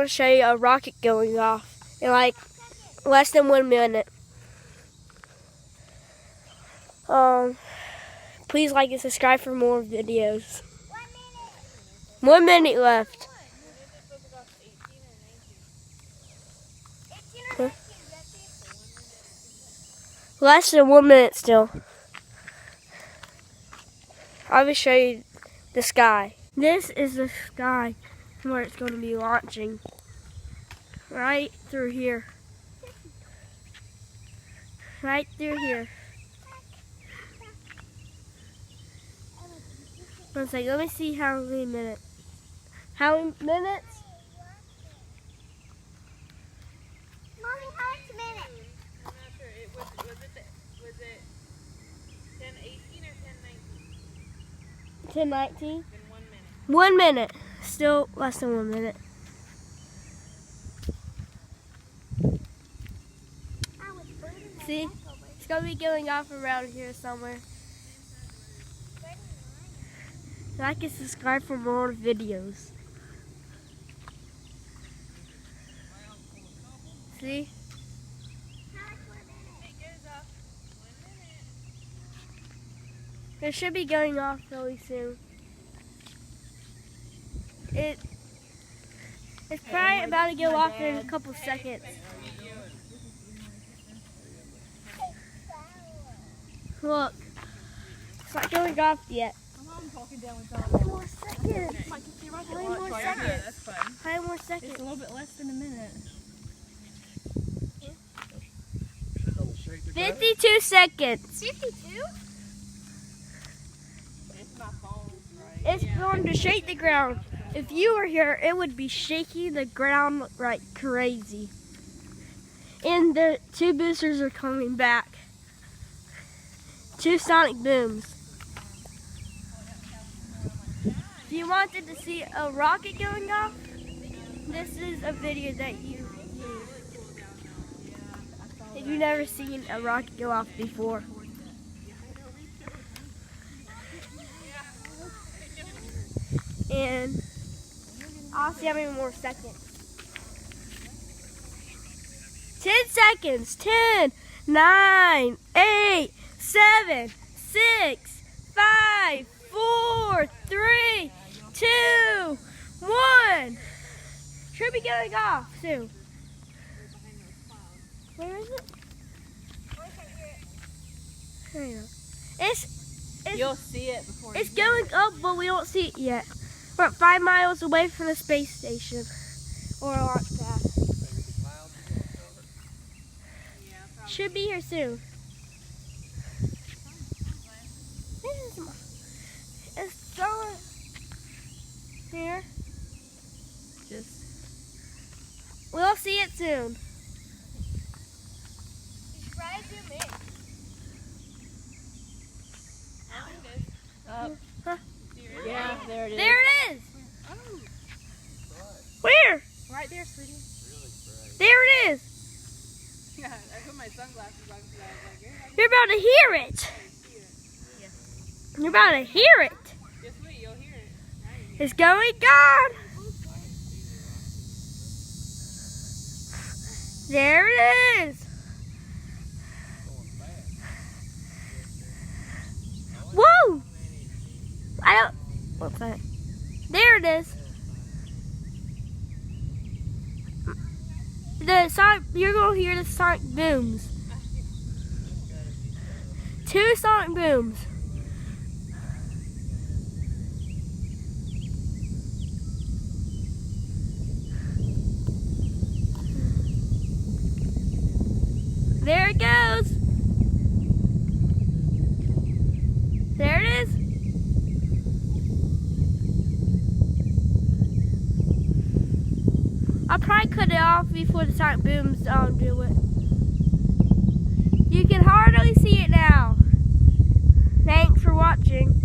want to show you a rocket going off in like less than 1 minute. Please like and subscribe for more videos. 1 minute left. Huh? Less than 1 minute still. I will show you the sky. This is the sky where it's going to be launching. Right through here. Right through here. One second, let me see how many minutes. How many minutes? Mommy, how many minutes? I'm not sure. Was it 10:18 or 10:19? 10:19? In 1 minute. 1 minute. Still less than 1 minute. See? It's going to be going off around here somewhere. Like and subscribe for more videos. See? It goes off 1 minute. It should be going off really soon. It's probably about to go off in a couple seconds. Look, it's not going off yet. I'm talking down with 5 more seconds. I can see right 5 more Yeah, seconds. that's fun. 5 more It's a seconds. little bit less than a minute. 52 seconds. 52? It's my phone, right? It's going to shake the ground. If you were here, it would be shaking the ground like crazy. And the 2 boosters are coming back. 2 sonic booms. If you wanted to see a rocket going off, this is a video that you use. If you've never seen a rocket go off before. And I'll see how many more seconds. 10 seconds. 10, 9, 8, 7, 6, 5, 4, 3, 2, 1. Should be going off soon. Where is it? There you go. You'll see it before It's going up, but we don't see it yet. We're 5 miles away from the space station or a launch pad. Should be here soon. It's going here. We'll see it soon. Try to zoom in. Huh? Yeah, there it is. There it is. Where? Right there, sweetie. There it is. Yeah, I put my sunglasses on because I was like, You're about to hear it. You're about to hear it. just wait, you'll hear it. It's going God. There it is. Whoa! What's that? There it is. You're gonna hear the sonic booms. 2 sonic booms. There it goes. There it is. I'll probably cut it off before the sonic booms do it. You can hardly see it now. Thanks for watching.